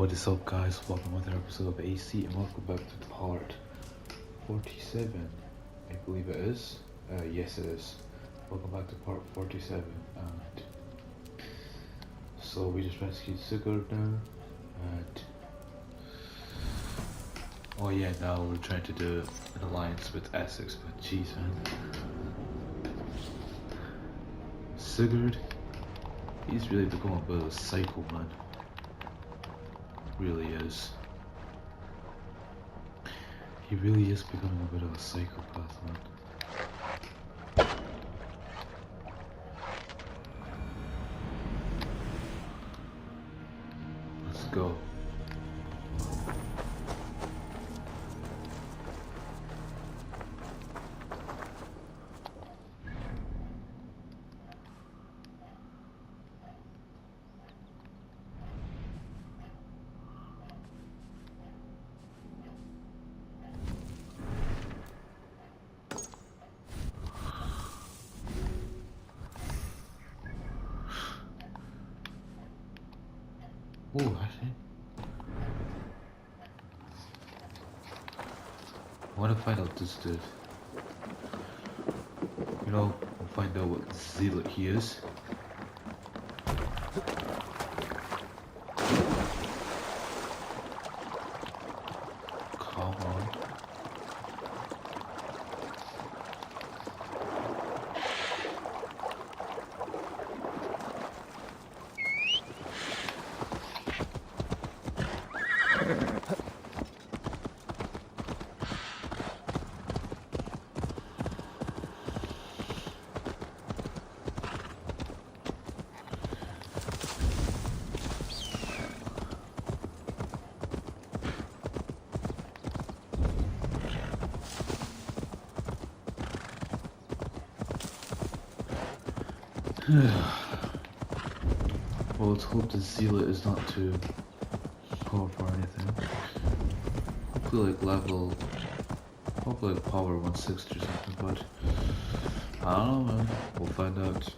What is up, guys? Welcome to another episode of AC and welcome back to part 47, I believe it is. Yes it is. Welcome back to part 47, and so we just rescued Sigurd now, and oh yeah, now we're trying to do an alliance with Essex, but jeez man. Sigurd, he's really become a bit of a psycho man. Really is. He really is becoming a bit of a psychopath, man. Let's go. Oh, actually, I want to find out this dude. You know, we'll find out what zealot he is. Come on. Well, let's hope the zealot is not too powerful or anything. Hopefully like level, hopefully like power 160 or something, but I don't know, man. We'll find out.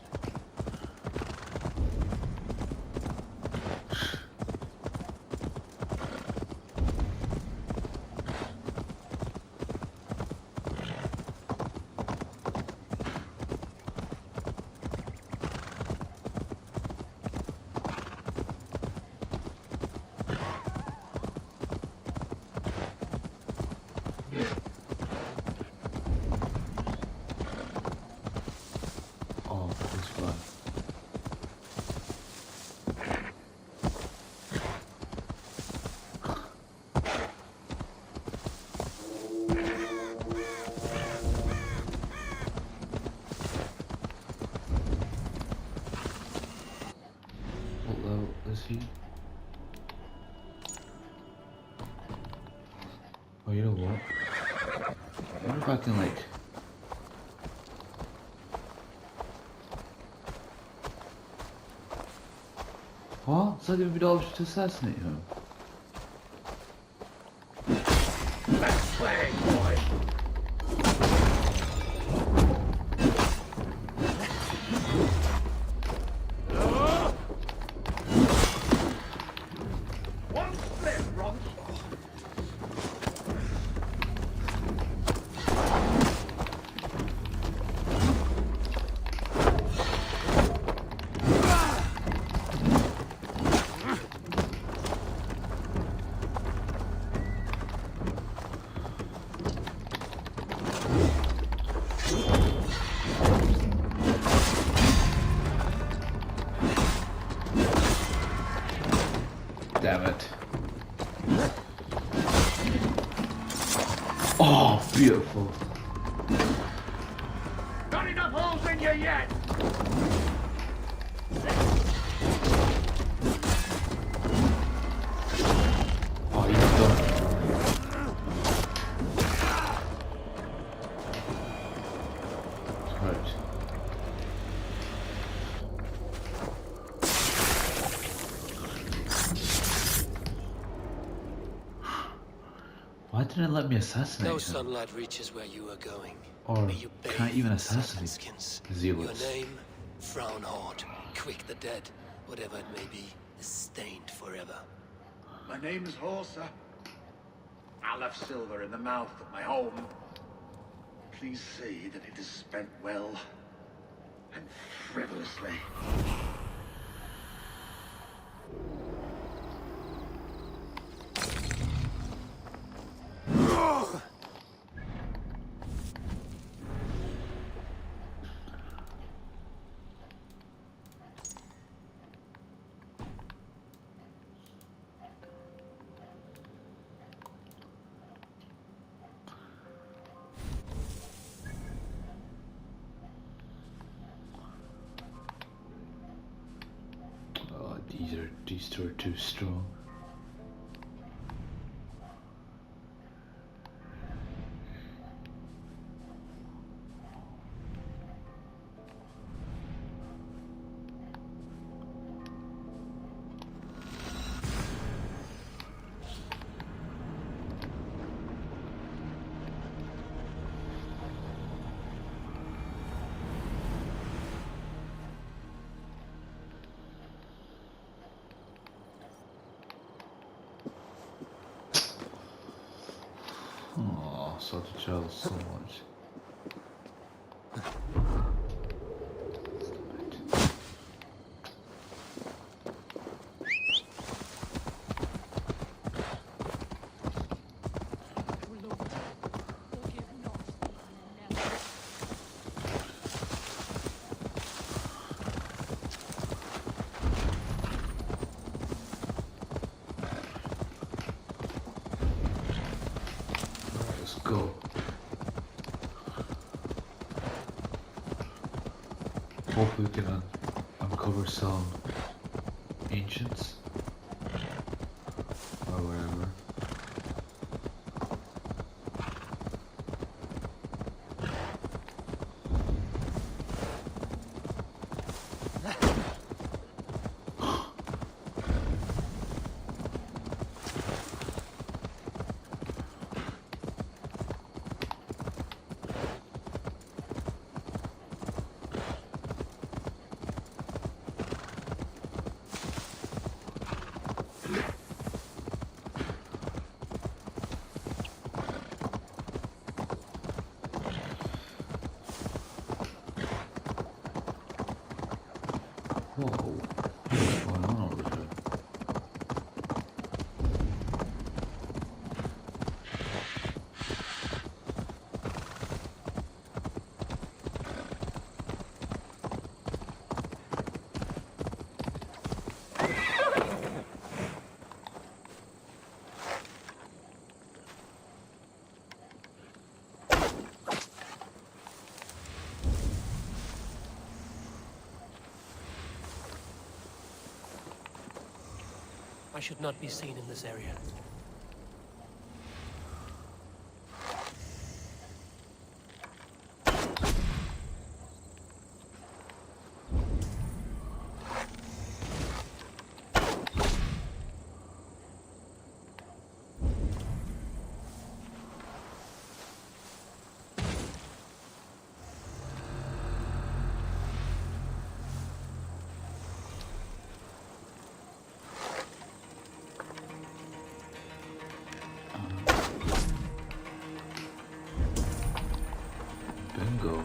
Oh, it's fun. What level is he? Oh, you know what? I wonder if I can like... What? It's not giving me the option to assassinate him. Let's play, boy! One split, wrong. Damn it. Oh, beautiful. Got enough holes in you yet? Oh, he's done. Right. Why didn't it let me assassinate No him? sunlight reaches where you are going. Or May you bathe can't even in assassinate serpent skins. zealots. Your name, frown hard, quick the dead, whatever it may be, is stained forever. My name is Horsa. I left silver in the mouth of my home. Please say that it is spent well and frivolously. These two are too strong. Oh, started to jealous so much. Let's go. Hopefully we can uncover some ancients or whatever. Whoa, what's going on over there? I should not be seen in this area. Bingo.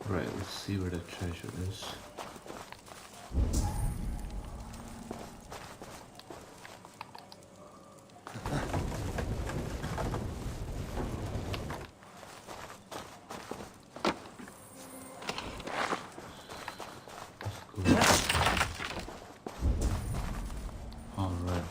Right, let's see where the treasure is. Let's go. Alright.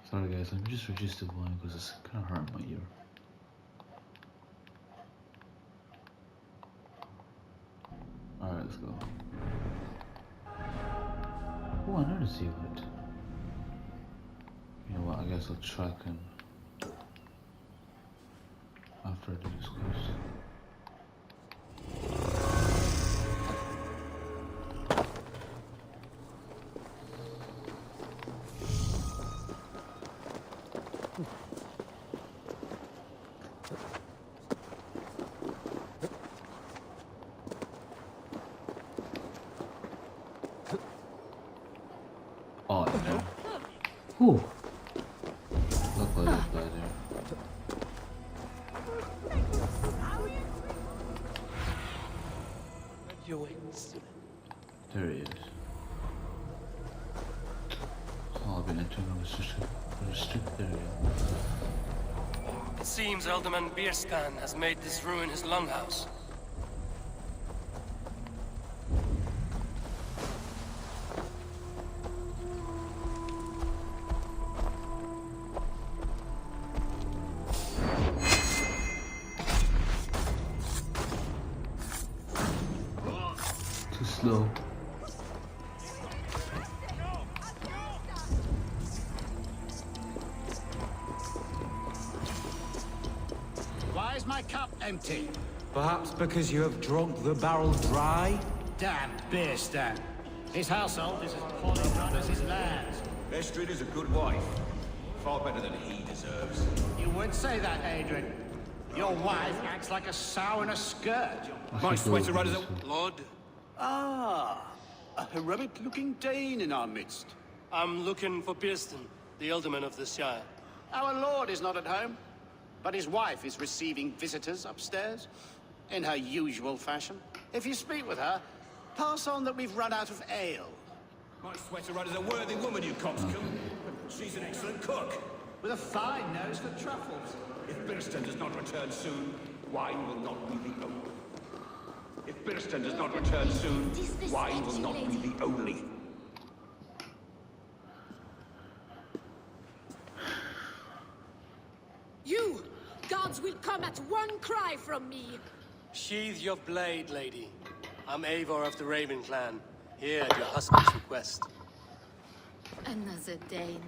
Sorry guys, let me just reduce the volume because it's kind of hurting my ear. Alright, let's go. Oh, another zealot. You know what, I guess I'll track him after I do this quest. Oh, yeah. Whew. Luckily I died there. There he is. Oh, I've been entering a restricted area. It seems Alderman Bierskan has made this ruin his longhouse. Too slow. Why is my cup empty? Perhaps because you have drunk the barrel dry? Damn beer stand. His household is as polyglot as his lands. Estrid is a good wife. Far better than he deserves. You would say that, Adrian. Your wife acts like a sow in a skirt. My sweater runners Lord, Ah, a heroic-looking Dane in our midst. I'm looking for Bierston, the Alderman of the Shire. Our lord is not at home, but his wife is receiving visitors upstairs, in her usual fashion. If you speak with her, pass on that we've run out of ale. My sweater runner's a worthy woman, you coxcomb. She's an excellent cook. With a fine nose for truffles. If Birston does not return soon, wine will not be the only. If Birston does not return soon, wine will not be the only. You! Gods will come at one cry from me! Sheathe your blade, lady. I'm Eivor of the Raven clan, here at your husband's request. Another Dane.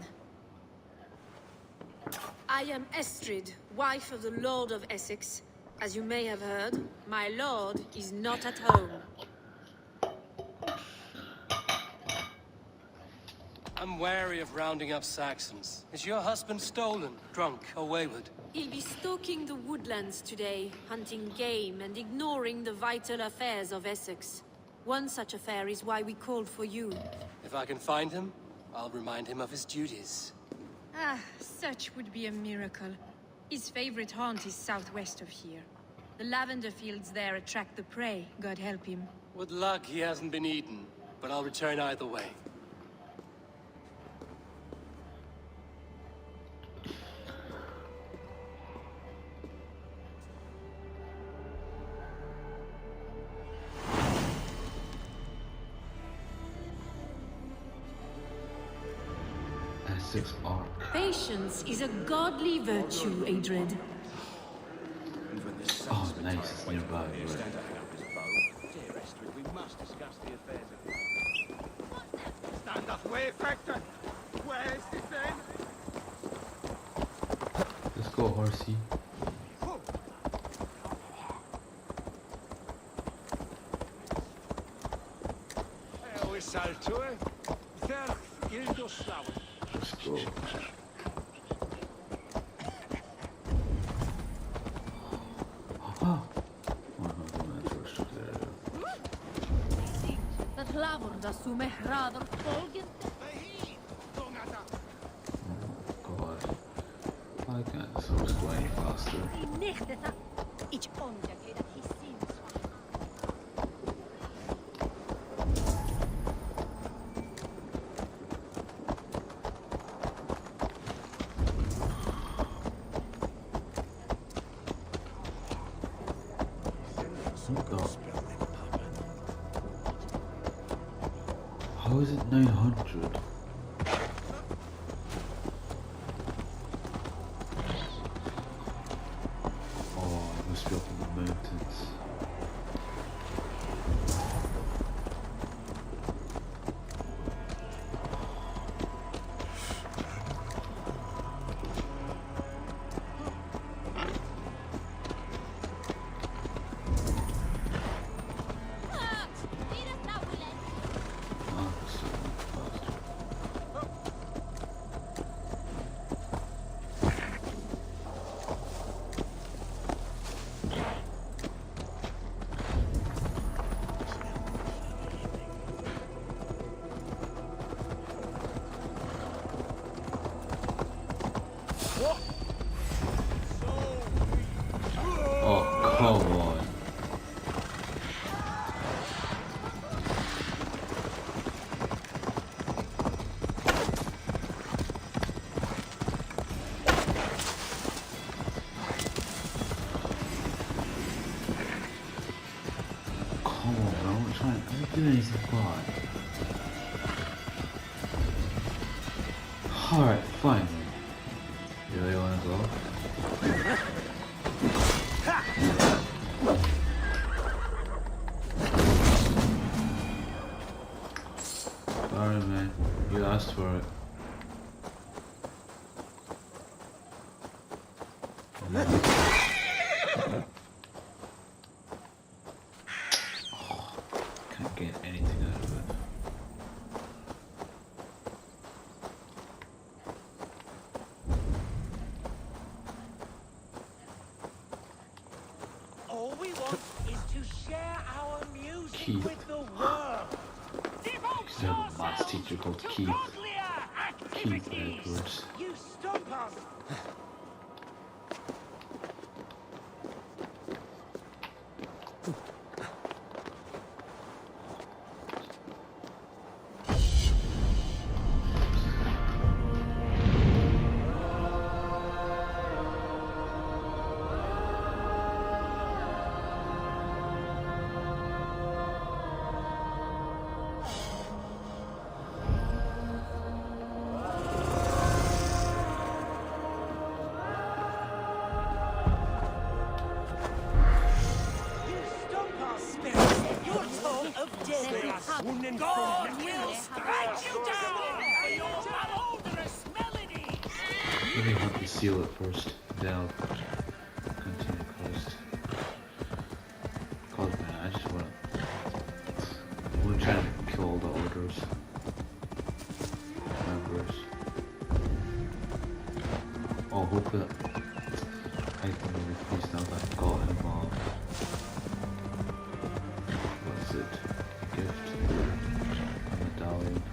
I am Estrid, wife of the Lord of Essex. As you may have heard, my lord is not at home. I'm wary of rounding up Saxons. Is your husband stolen, drunk, or wayward? He'll be stalking the woodlands today, hunting game and ignoring the vital affairs of Essex. One such affair is why we called for you. If I can find him, I'll remind him of his duties. Ah, such would be a miracle. His favorite haunt is southwest of here. The lavender fields there attract the prey, God help him. With luck, he hasn't been eaten, but I'll return either way. Essex Arc. Patience is a godly virtue, Adred. Oh, nice. It's nearby. Right. Dear Estrid, we must discuss the affairs of... Stand us way, Factor! Where is this then? Let's go, horsey. Let's go. Ah. Da sume hrader folgen. God. I can't so just go any faster. Ich onja that he seems. How is it 900? do anything bad. Alright, fine then. You really wanna go? Sorry man, you asked for it. Can't get anything out of it. All we want is to share our music Keith. with the world. Because I have a maths teacher called Keith. Keith Edwards. You stump us. God will strike you down for your malodorous melody! Let me hunt the seal at first, then I'll continue quest. God man, I just wanna try to kill all the orders. Members. Oh, hopefully I can maybe please now that I got him what's it? Gift. A medallion.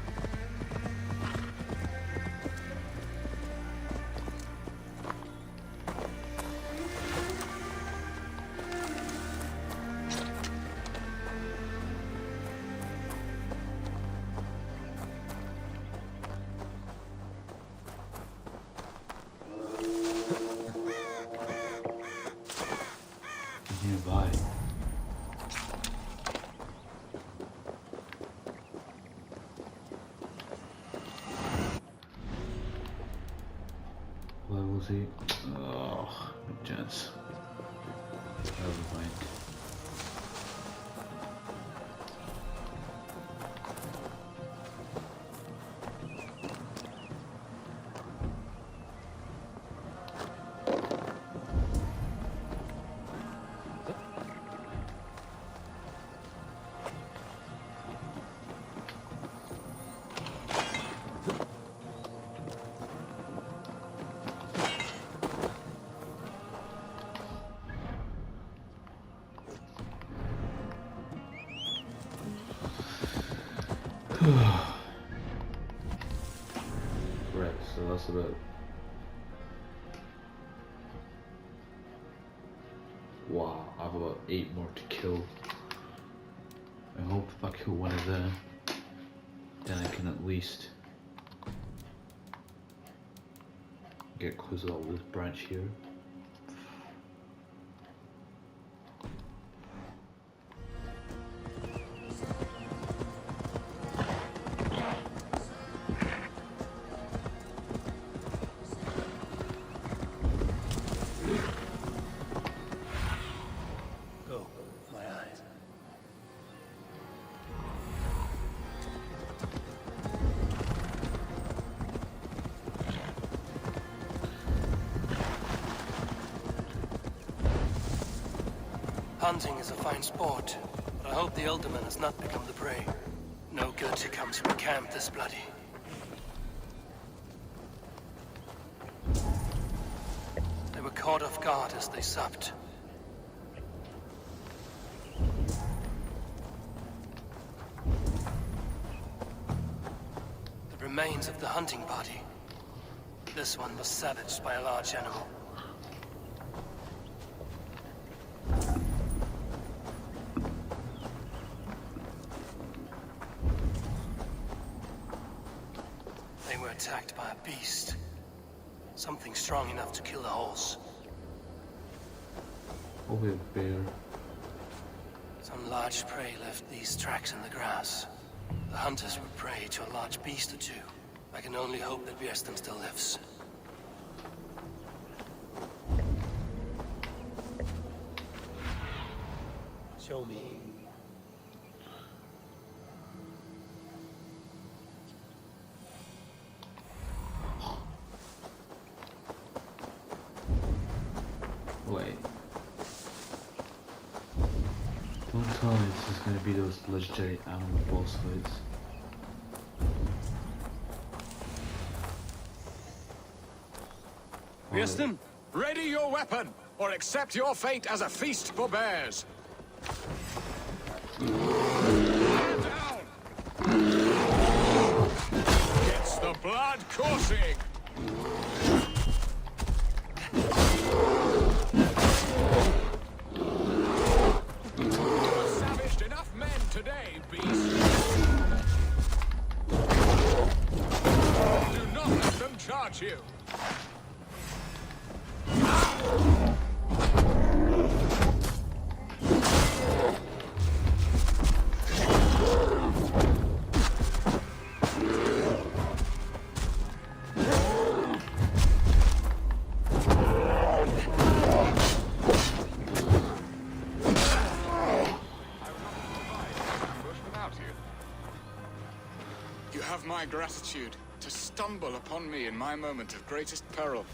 Nearby. Level Z. Oh, no chance. Never mind. Right, so that's about. Wow, I have about 8 more to kill. I hope if I kill one of them, then I can at least get close to this branch here. Go, my eyes. Hunting is a fine sport, but I hope the alderman has not become the prey. No good to come to a camp this bloody. They were caught off guard as they supped. The remains of the hunting party. This one was savaged by a large animal. They were attacked by a beast. Something strong enough to kill a horse. Probably a bear. Some When large prey left these tracks in the grass, the hunters would prey to a large beast or two. I can only hope that Bjersten still lives. Show me. Wait. Don't tell me this is gonna be those legendary animal boss fights. Bjersten? Ready your weapon, or accept your fate as a feast for bears. Stand down! Gets the blood coursing! You've savaged enough men today, beast. Do not let them charge you. You have my gratitude to stumble upon me in my moment of greatest peril.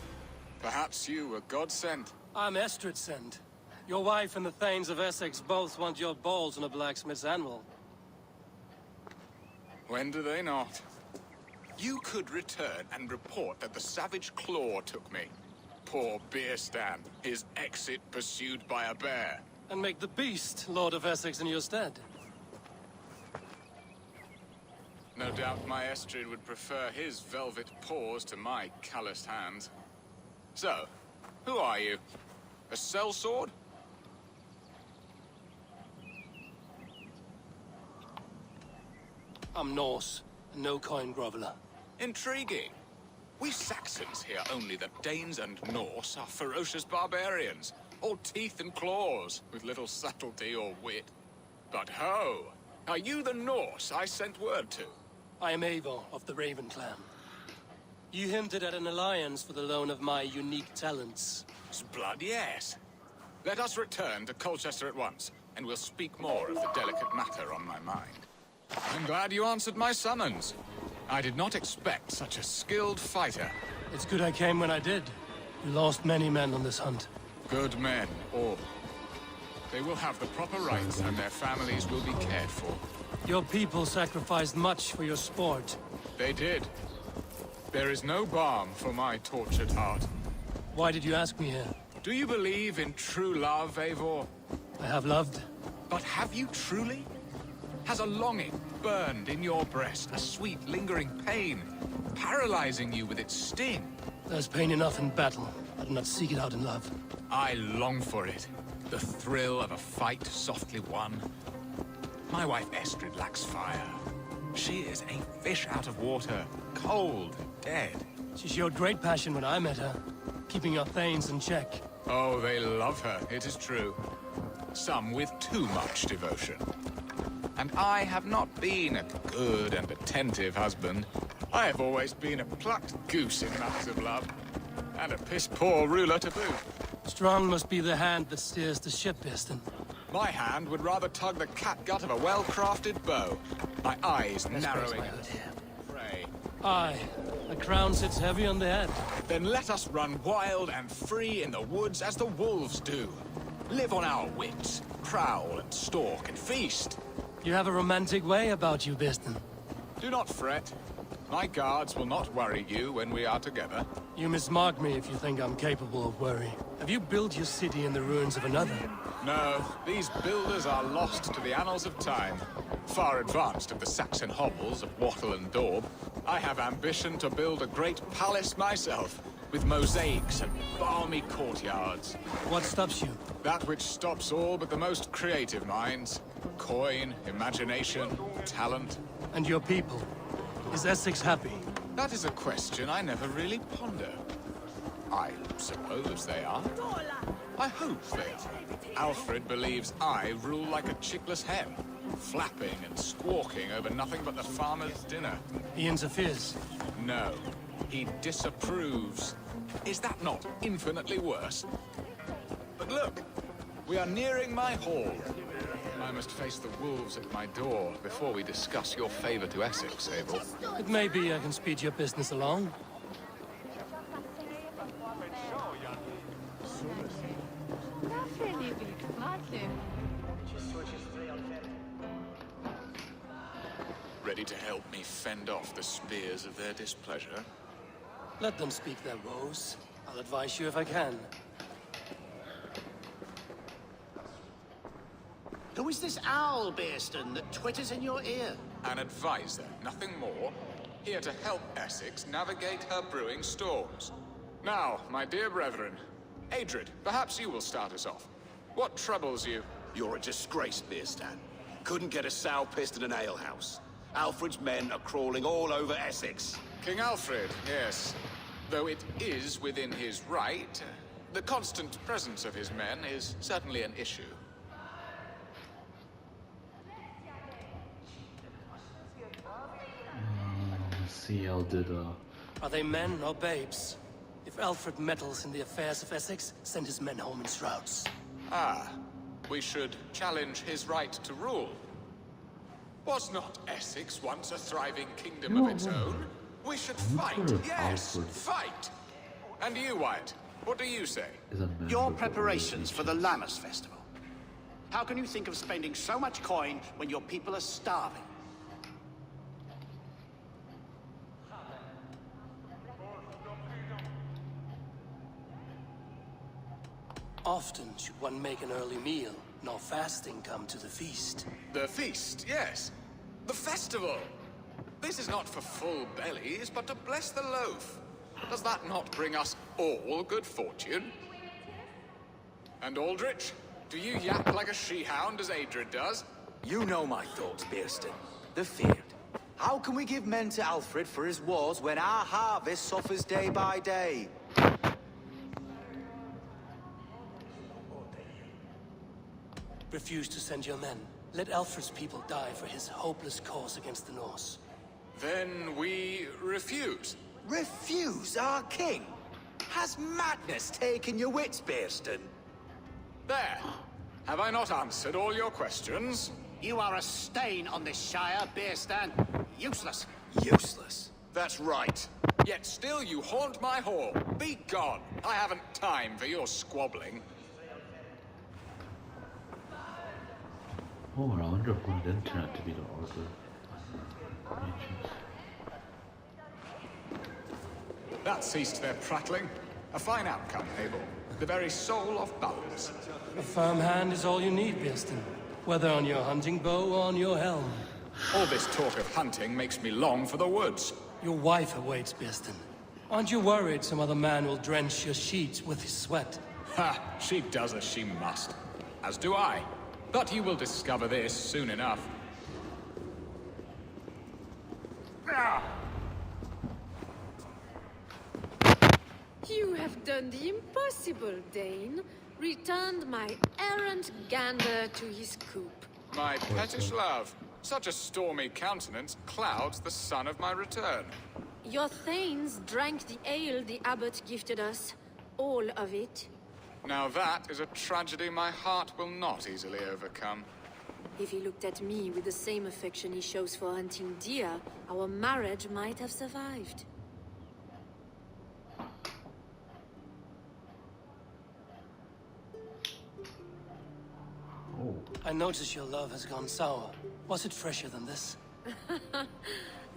Perhaps you were God sent. I'm Estrid sent. Your wife and the Thanes of Essex both want your balls on a blacksmith's anvil. When do they not? You could return and report that the savage claw took me. Poor Bjersten, his exit pursued by a bear. And make the beast Lord of Essex in your stead. No doubt my Estrid would prefer his velvet paws to my calloused hands. So, who are you? A sellsword? I'm Norse, a no-coin groveler. Intriguing. We Saxons hear only that Danes and Norse are ferocious barbarians, all teeth and claws, with little subtlety or wit. But ho! Are you the Norse I sent word to? I am Eivor of the Raven Clan. You hinted at an alliance for the loan of my unique talents. Blood, yes. Let us return to Colchester at once, and we'll speak more of the delicate matter on my mind. I'm glad you answered my summons. I did not expect such a skilled fighter. It's good I came when I did. You lost many men on this hunt. Good men, all. They will have the proper rights, and their families will be cared for. Your people sacrificed much for your sport. They did. There is no balm for my tortured heart. Why did you ask me here? Do you believe in true love, Eivor? I have loved. But have you truly? Has a longing burned in your breast, a sweet, lingering pain, paralyzing you with its sting? There's pain enough in battle. I do not seek it out in love. I long for it. The thrill of a fight softly won. My wife Estrid lacks fire. She is a fish out of water, cold, dead. She showed great passion when I met her, keeping your Thanes in check. Oh, they love her, it is true. Some with too much devotion. And I have not been a good and attentive husband. I have always been a plucked goose in matters of love. And a piss-poor ruler to boot. Strong must be the hand that steers the ship, Bjersten. My hand would rather tug the catgut of a well-crafted bow. My eyes narrowing my at hood here. prey. Aye, the crown sits heavy on the head. Then let us run wild and free in the woods as the wolves do. Live on our wits, prowl and stalk and feast. You have a romantic way about you, Bjersten. Do not fret. My guards will not worry you when we are together. You mismark me if you think I'm capable of worry. Have you built your city in the ruins of another? No, these builders are lost to the annals of time. Far advanced of the Saxon hovels of Wattle and Daub. I have ambition to build a great palace myself, with mosaics and balmy courtyards. What stops you? That which stops all but the most creative minds. Coin, imagination, talent. And your people? Is Essex happy? That is a question I never really ponder. I suppose they are. I hope they are. Alfred believes I rule like a chickless hen, flapping and squawking over nothing but the farmer's dinner. He interferes. No, he disapproves. Is that not infinitely worse? But look, we are nearing my hall. I must face the wolves at my door before we discuss your favor to Essex, Abel. It may be I can speed your business along. Ready to help me fend off the spears of their displeasure? Let them speak their woes. I'll advise you if I can. Who is this owl, Bearston, that twitters in your ear? An advisor, nothing more. Here to help Essex navigate her brewing storms. Now, my dear brethren, Adrid, perhaps you will start us off. What troubles you? You're a disgrace, Beerstan. Couldn't get a sow pissed in an alehouse. Alfred's men are crawling all over Essex. King Alfred, yes. Though it is within his right, the constant presence of his men is certainly an issue. CL did, Are they men or babes? If Alfred meddles in the affairs of Essex, send his men home in shrouds. Ah, we should challenge his right to rule. Was not Essex once a thriving kingdom of its own? We should fight, yes, fight! And you, Wyatt, what do you say? Your preparations for the Lammas Festival. How can you think of spending so much coin when your people are starving? Often should one make an early meal, nor fasting come to the feast. The feast, yes. The festival. This is not for full bellies, but to bless the loaf. Does that not bring us all good fortune? And Aldrich, do you yap like a she-hound as Adrid does? You know my thoughts, Bearston. The feared. How can we give men to Alfred for his wars when our harvest suffers day by day? Refuse to send your men. Let Alfred's people die for his hopeless cause against the Norse. Then we refuse. Refuse our king? Has madness taken your wits, Bearston? There. Have I not answered all your questions? You are a stain on this shire, Bearstan. Useless. Useless. That's right. Yet still you haunt my hall. Be gone. I haven't time for your squabbling. Oh, I wonder if one didn't turn out to be the Order. That ceased their prattling. A fine outcome, Abel. The very soul of balance. A firm hand is all you need, Bearston. Whether on your hunting bow or on your helm. All this talk of hunting makes me long for the woods. Your wife awaits, Bearston. Aren't you worried some other man will drench your sheets with his sweat? Ha! She does as she must. As do I. But you will discover this soon enough. You have done the impossible, Dane. Returned my errant gander to his coop. My pettish love. Such a stormy countenance clouds the sun of my return. Your thanes drank the ale the abbot gifted us. All of it. Now that is a tragedy my heart will not easily overcome. If he looked at me with the same affection he shows for hunting deer, our marriage might have survived. Oh. I notice your love has gone sour. Was it fresher than this?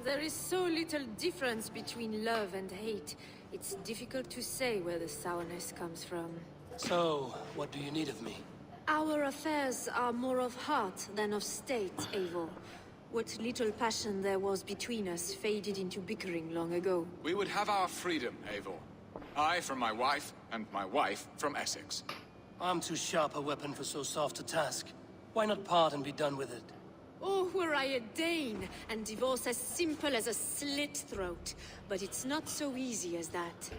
There is so little difference between love and hate. It's difficult to say where the sourness comes from. So, what do you need of me? Our affairs are more of heart than of state, Eivor. What little passion there was between us faded into bickering long ago. We would have our freedom, Eivor. I from my wife, and my wife from Essex. I'm too sharp a weapon for so soft a task. Why not part and be done with it? Oh, were I a Dane, and divorce as simple as a slit throat. But it's not so easy as that.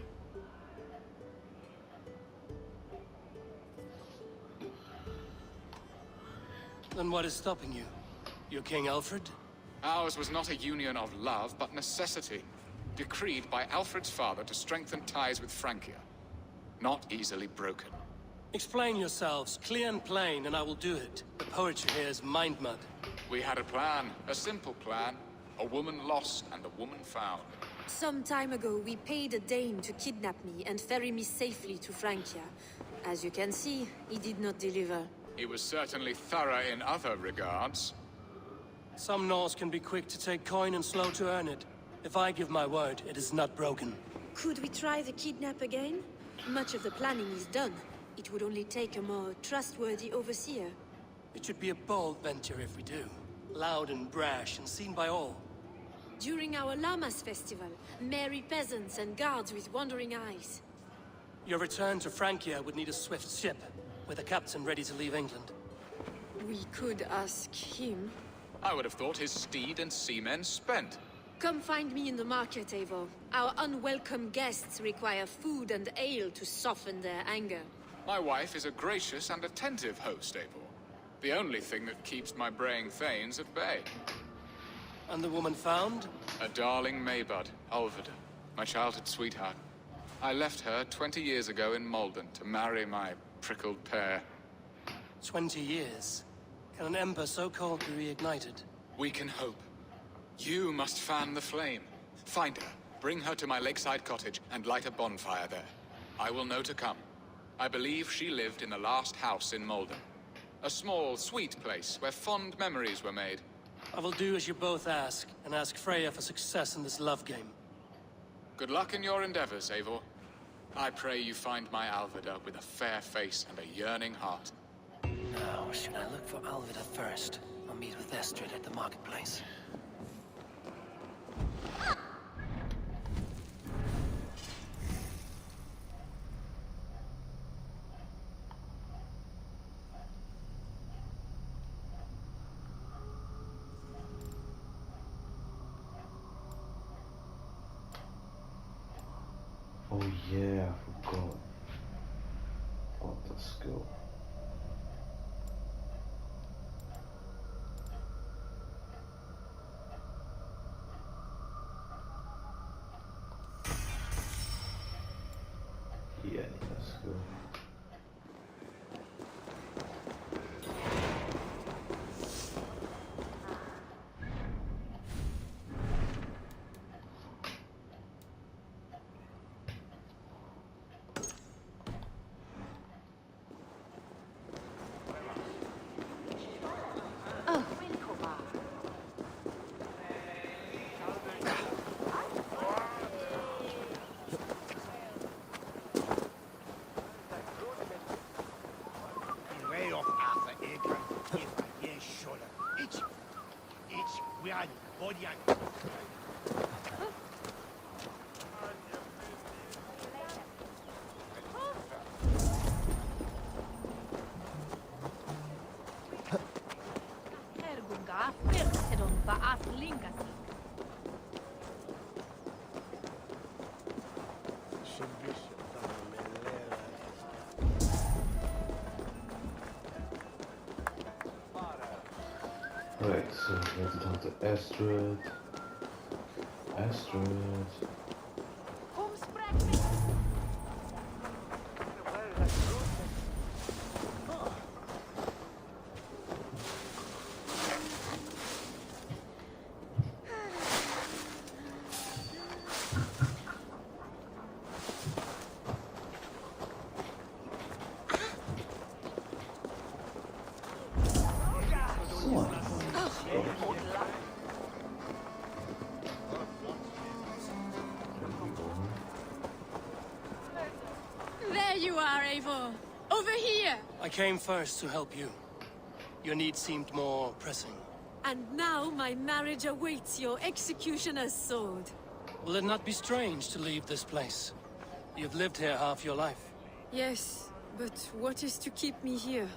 Then what is stopping you? You're King Alfred? Ours was not a union of love, but necessity. Decreed by Alfred's father to strengthen ties with Francia. Not easily broken. Explain yourselves, clear and plain, and I will do it. The poetry here is mind mud. We had a plan, a simple plan. A woman lost and a woman found. Some time ago, we paid a Dane to kidnap me and ferry me safely to Francia. As you can see, he did not deliver. He was certainly thorough in other regards. Some Norse can be quick to take coin and slow to earn it. If I give my word, it is not broken. Could we try the kidnap again? Much of the planning is done. It would only take a more trustworthy overseer. It should be a bold venture if we do. Loud and brash and seen by all. During our Llamas festival, merry peasants and guards with wandering eyes. Your return to Francia would need a swift ship, with a captain ready to leave England. We could ask him. I would have thought his steed and seamen spent. Come find me in the market, Eivor. Our unwelcome guests require food and ale to soften their anger. My wife is a gracious and attentive host, Eivor. The only thing that keeps my braying thanes at bay. And the woman found? A darling Maybud, Alvida, my childhood sweetheart. I left her 20 years ago in Malden to marry my prickled pear. 20 years? Can an ember so cold be reignited? We can hope. You must fan the flame. Find her, bring her to my lakeside cottage, and light a bonfire there. I will know to come. I believe she lived in the last house in Malden. A small, sweet place where fond memories were made. I will do as you both ask, and ask Freya for success in this love game. Good luck in your endeavors, Eivor. I pray you find my Alvida with a fair face and a yearning heart. Now, should I look for Alvida first? I'll meet with Estrid at the marketplace. Oh yeah, I forgot. What the skill? Yeah, I need that skill. Right, so we have to talk to Astrid. There you are, Eivor. Over here! I came first to help you. Your need seemed more pressing. And now my marriage awaits your executioner's sword. Will it not be strange to leave this place? You've lived here half your life. Yes, but what is to keep me here?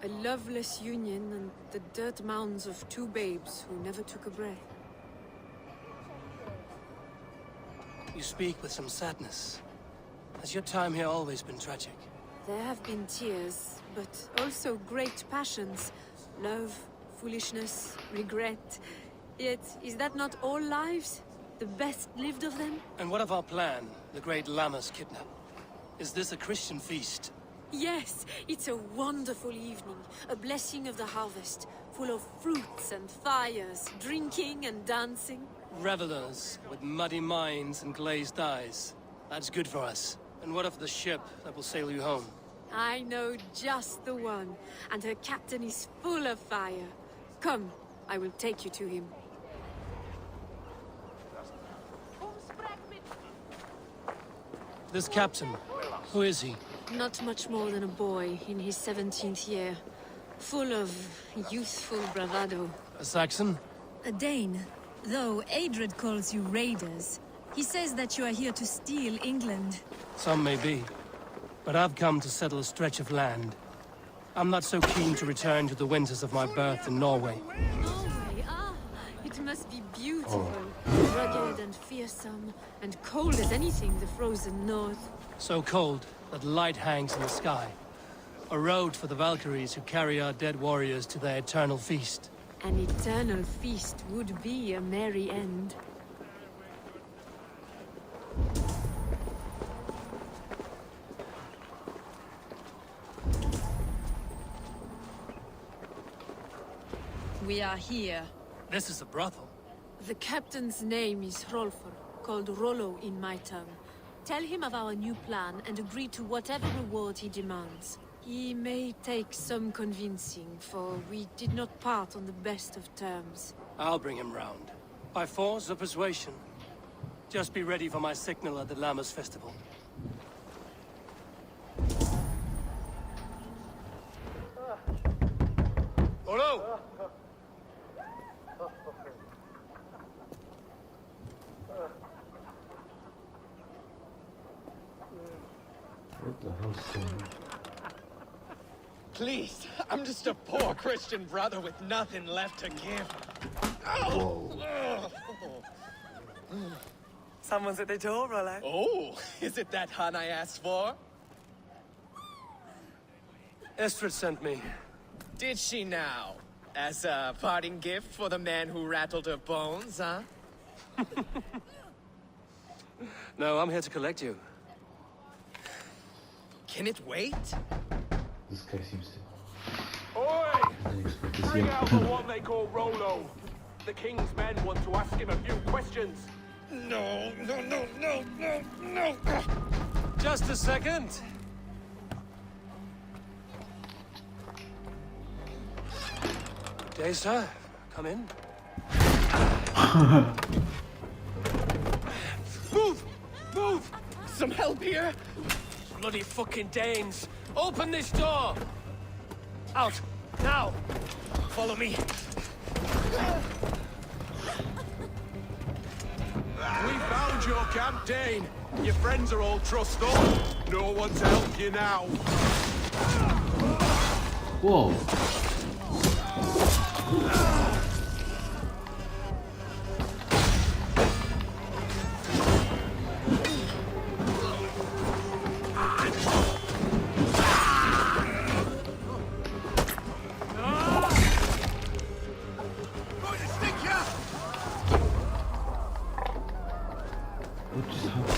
A loveless union and the dirt mounds of two babes who never took a breath. You speak with some sadness. Has your time here always been tragic? There have been tears, but also great passions. Love, foolishness, regret. Yet, is that not all lives? The best lived of them? And what of our plan, the great Lammas kidnap? Is this a Christian feast? Yes, it's a wonderful evening. A blessing of the harvest, full of fruits and fires, drinking and dancing. Revelers with muddy minds and glazed eyes. That's good for us. And what of the ship that will sail you home? I know just the one, and her captain is full of fire. Come, I will take you to him. This captain, who is he? Not much more than a boy in his 17th year. Full of youthful bravado. A Saxon? A Dane. Though Adred calls you raiders. He says that you are here to steal England. Some may be. But I've come to settle a stretch of land. I'm not so keen to return to the winters of my birth in Norway. Norway, it must be beautiful. Rugged and fearsome, and cold as anything the frozen north. So cold that light hangs in the sky. A road for the Valkyries who carry our dead warriors to their eternal feast. An eternal feast would be a merry end. We are here. This is a brothel. The captain's name is Hrolfr, called Rollo in my tongue. Tell him of our new plan and agree to whatever reward he demands. He may take some convincing, for we did not part on the best of terms. I'll bring him round. By force or persuasion. Just be ready for my signal at the Lammas festival. Rollo! What the hell's going on? Please, I'm just a poor Christian brother with nothing left to give. Whoa. Someone's at the door, Rollo. Oh, is it that hun I asked for? Estrid sent me. Did she now? As a parting gift for the man who rattled her bones, huh? No, I'm here to collect you. Can it wait? This guy seems to. Oi! I didn't expect to see Bring out the him. one they call Rollo. The king's men want to ask him a few questions. No. Just a second. Good day, sir. Come in. Move! Some help here? Bloody fucking Danes! Open this door! Out! Now! Follow me. We found your camp, Dane. Your friends are all trussed up. No one to help you now. Whoa. What just happened?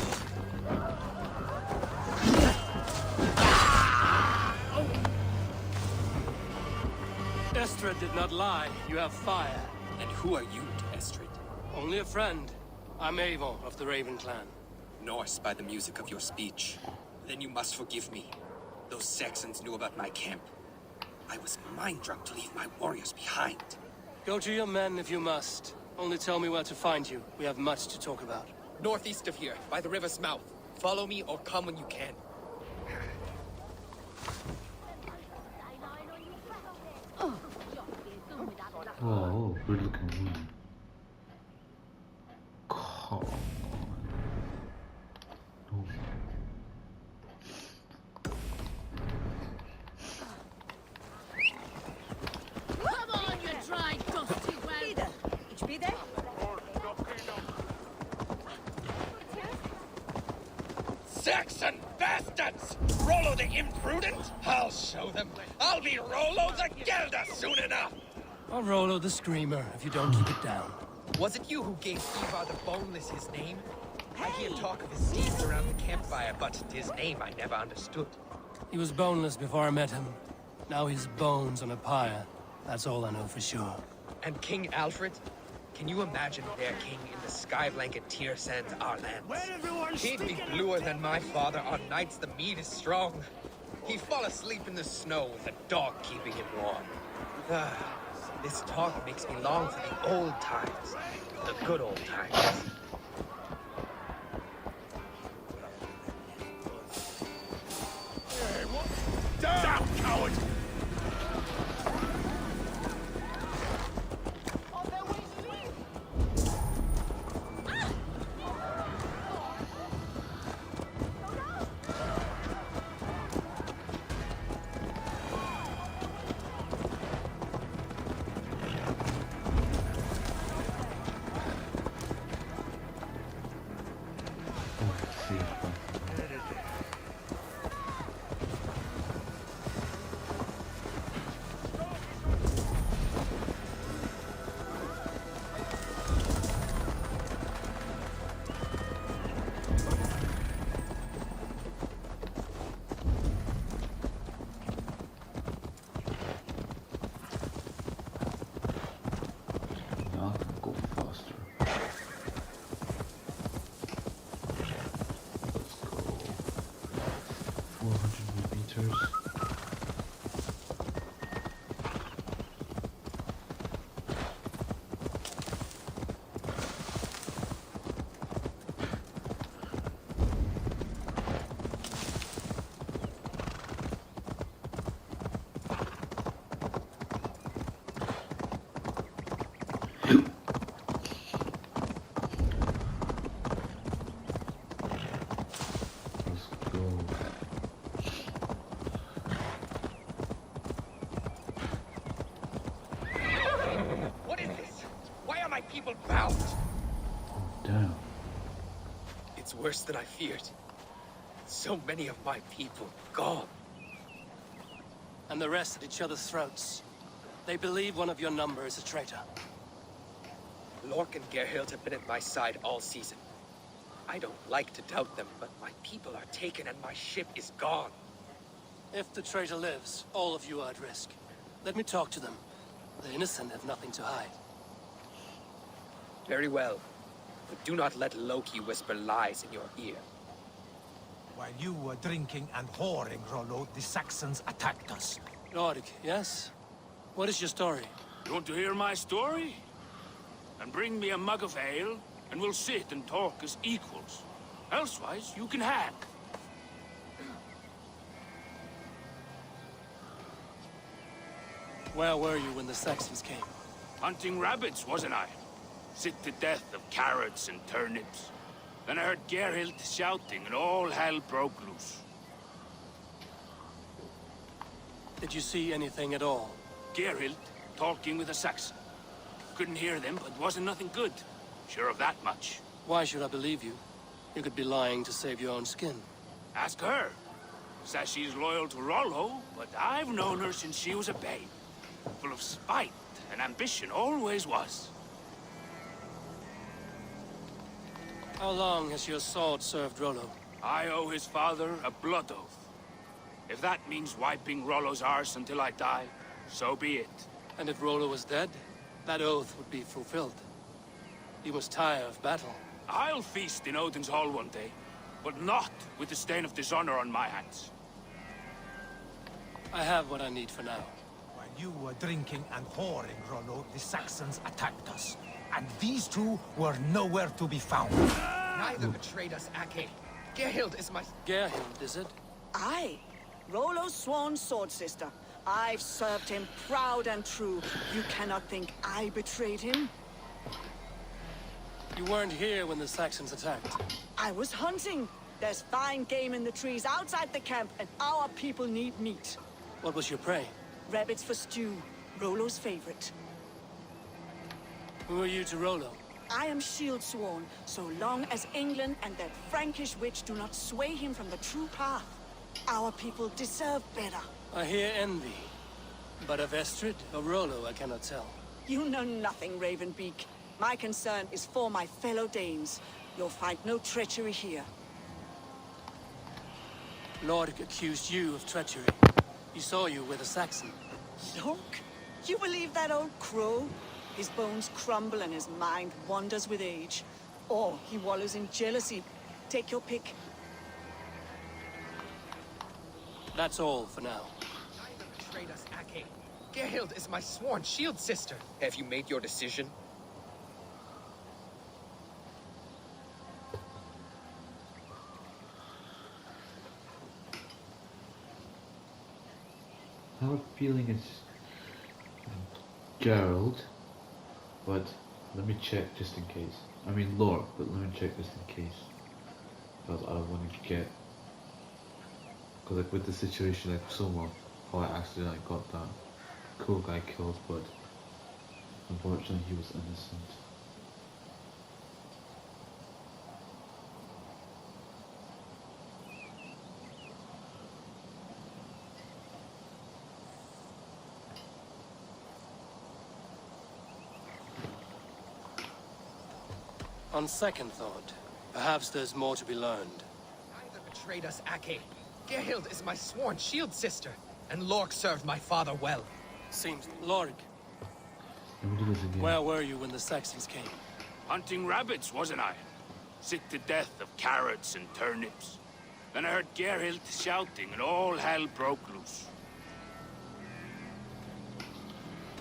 Estrid did not lie. You have fire. And who are you to Estrid? Only a friend. I'm Avon of the Raven clan. Norse by the music of your speech. Then you must forgive me. Those Saxons knew about my camp. I was mind-drunk to leave my warriors behind. Go to your men if you must. Only tell me where to find you. We have much to talk about. Northeast of here, by the river's mouth. Follow me or come when you can. Whoa, weird looking woman. Come on. No. Come on, you dry, dusty well. Ich bitte? Saxon! bastards! Rollo the imprudent? I'll show them. I'll be Rollo the Gelder soon enough! Or Rollo the Screamer, if you don't keep it down. Was it you who gave Ivar the Boneless his name? I hear talk of his deeds around the campfire, but his name I never understood. He was boneless before I met him. Now he's bones on a pyre. That's all I know for sure. And King Alfred? Can you imagine their king in the sky blanket tear sands our lands? He'd be bluer than my father on nights the mead is strong. He'd fall asleep in the snow with a dog keeping him warm. This talk makes me long for the old times. The good old times. Down, coward! People bound. Damn. It's worse than I feared. So many of my people gone. And the rest at each other's throats. They believe one of your number is a traitor. Lork and Gerhild have been at my side all season. I don't like to doubt them, but my people are taken and my ship is gone. If the traitor lives, all of you are at risk. Let me talk to them. The innocent have nothing to hide. Very well. But do not let Loki whisper lies in your ear. While you were drinking and whoring, Rollo, the Saxons attacked us. Lord, yes? What is your story? You want to hear my story? And bring me a mug of ale, and we'll sit and talk as equals. Elsewise, you can hack. Where were you when the Saxons came? Hunting rabbits, wasn't I? Sick to death of carrots and turnips. Then I heard Gerhild shouting, and all hell broke loose. Did you see anything at all? Gerhild talking with a Saxon. Couldn't hear them, but wasn't nothing good. Sure of that much. Why should I believe you? You could be lying to save your own skin. Ask her. Says she's loyal to Rollo, but I've known her since she was a babe. Full of spite and ambition, always was. How long has your sword served Rollo? I owe his father a blood oath. If that means wiping Rollo's arse until I die, so be it. And if Rollo was dead, that oath would be fulfilled. You must tire of battle. I'll feast in Odin's hall one day, but not with the stain of dishonor on my hands. I have what I need for now. While you were drinking and whoring, Rollo, the Saxons attacked us. And these two were nowhere to be found. Neither betrayed us, Ake. Gerhild is my... Gerhild, is it? Aye. Rollo's sworn sword sister. I've served him proud and true. You cannot think I betrayed him? You weren't here when the Saxons attacked. I was hunting. There's fine game in the trees outside the camp, and our people need meat. What was your prey? Rabbits for stew. Rollo's favorite. Who are you to Rollo? I am shield sworn, so long as England and that Frankish witch do not sway him from the true path. Our people deserve better. I hear envy. But of Estrid or Rollo, I cannot tell. You know nothing, Ravenbeak. My concern is for my fellow Danes. You'll find no treachery here. Lork accused you of treachery. He saw you with a Saxon. Lork? You believe that old crow? His bones crumble and his mind wanders with age. Or he wallows in jealousy. Take your pick. That's all for now. Neither betrayed us, Ake. Gerhild is my sworn shield sister. Have you made your decision? I have a feeling it's Gerald, but let me check just in case. I mean Lork, but let me check just in case. Because I don't want to get... Because like with the situation like Soma, how I accidentally got that cool guy killed, but unfortunately he was innocent. On second thought, perhaps there's more to be learned. Neither betrayed us, Ake. Gerhild is my sworn shield sister, and Lork served my father well. Seems... Lork, Let me do this again. where were you when the Saxons came? Hunting rabbits, wasn't I? Sick to death of carrots and turnips. Then I heard Gerhild shouting and all hell broke loose.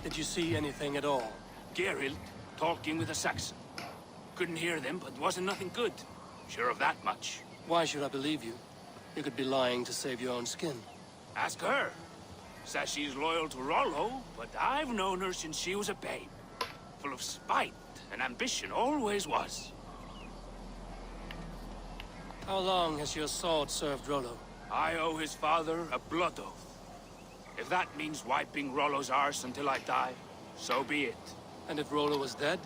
Did you see anything at all? Gerhild talking with a Saxon. Couldn't hear them, but wasn't nothing good. Sure of that much. Why should I believe you? You could be lying to save your own skin. Ask her. Says she's loyal to Rollo, but I've known her since she was a babe. Full of spite and ambition, always was. How long has your sword served Rollo? I owe his father a blood oath. If that means wiping Rollo's arse until I die, so be it. And if Rollo was dead,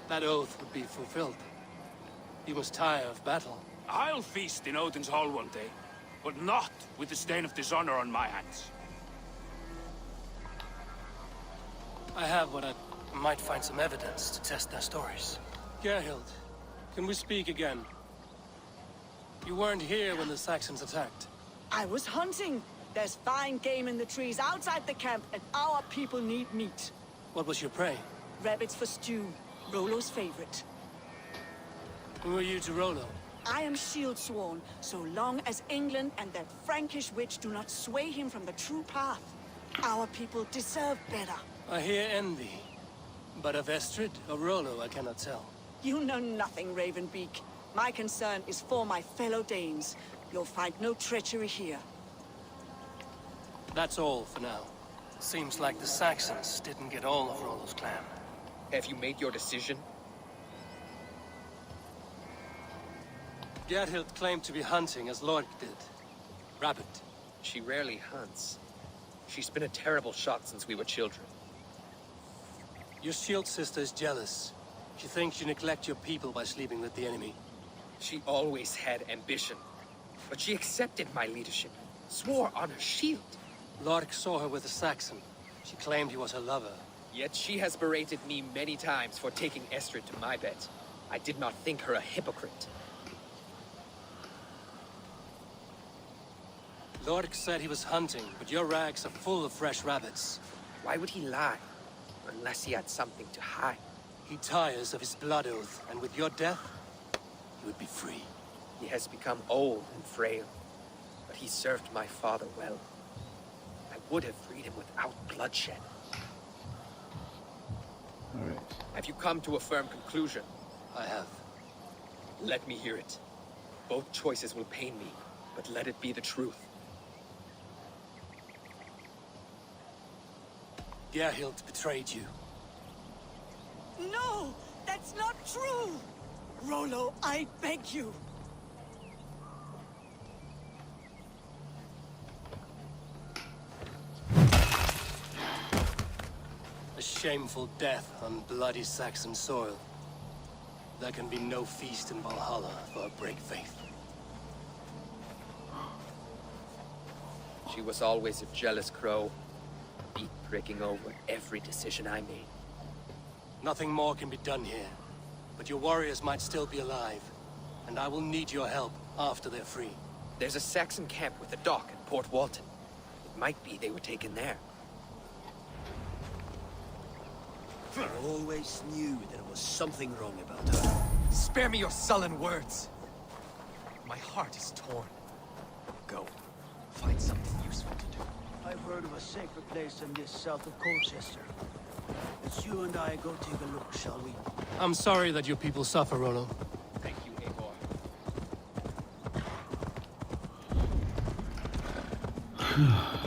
that oath would be fulfilled. He must tire of battle. I'll feast in Odin's hall one day, but not with the stain of dishonor on my hands. I have what I might find some evidence to test their stories. Gerhild, can we speak again? You weren't here when the Saxons attacked. I was hunting. There's fine game in the trees outside the camp, and our people need meat. What was your prey? Rabbits for stew. Rollo's favorite. Who are you to Rollo? I am shield sworn, so long as England and that Frankish witch do not sway him from the true path. Our people deserve better. I hear envy. But of Estrid or Rollo, I cannot tell. You know nothing, Ravenbeak. My concern is for my fellow Danes. You'll find no treachery here. That's all for now. Seems like the Saxons didn't get all of Rollo's clan. Have you made your decision? Gerhild claimed to be hunting as Lork did. Rabbit. She rarely hunts. She's been a terrible shot since we were children. Your shield sister is jealous. She thinks you neglect your people by sleeping with the enemy. She always had ambition. But she accepted my leadership. Swore on her shield. Lork saw her with a Saxon. She claimed he was her lover. Yet she has berated me many times for taking Estrid to my bed. I did not think her a hypocrite. Lork said he was hunting, but your rags are full of fresh rabbits. Why would he lie? Unless he had something to hide. He tires of his blood oath, and with your death, he would be free. He has become old and frail, but he served my father well. I would have freed him without bloodshed. Alright. Have you come to a firm conclusion? I have. Let me hear it. Both choices will pain me, but let it be the truth. Gerhild betrayed you. No! That's not true! Rollo, I beg you! A shameful death on bloody Saxon soil. there can be no feast in Valhalla for a break faith. She was always a jealous crow, beak pricking over every decision I made. Nothing more can be done here, but your warriors might still be alive, and I will need your help after they're free. There's a Saxon camp with a dock at Port Walton. It might be they were taken there. I always knew there was something wrong about her. Spare me your sullen words. My heart is torn. Go. Find something useful to do. I've heard of a sacred place in this south of Colchester. Let's you and I go take a look, shall we? I'm sorry that your people suffer, Rollo. Thank you, Eivor.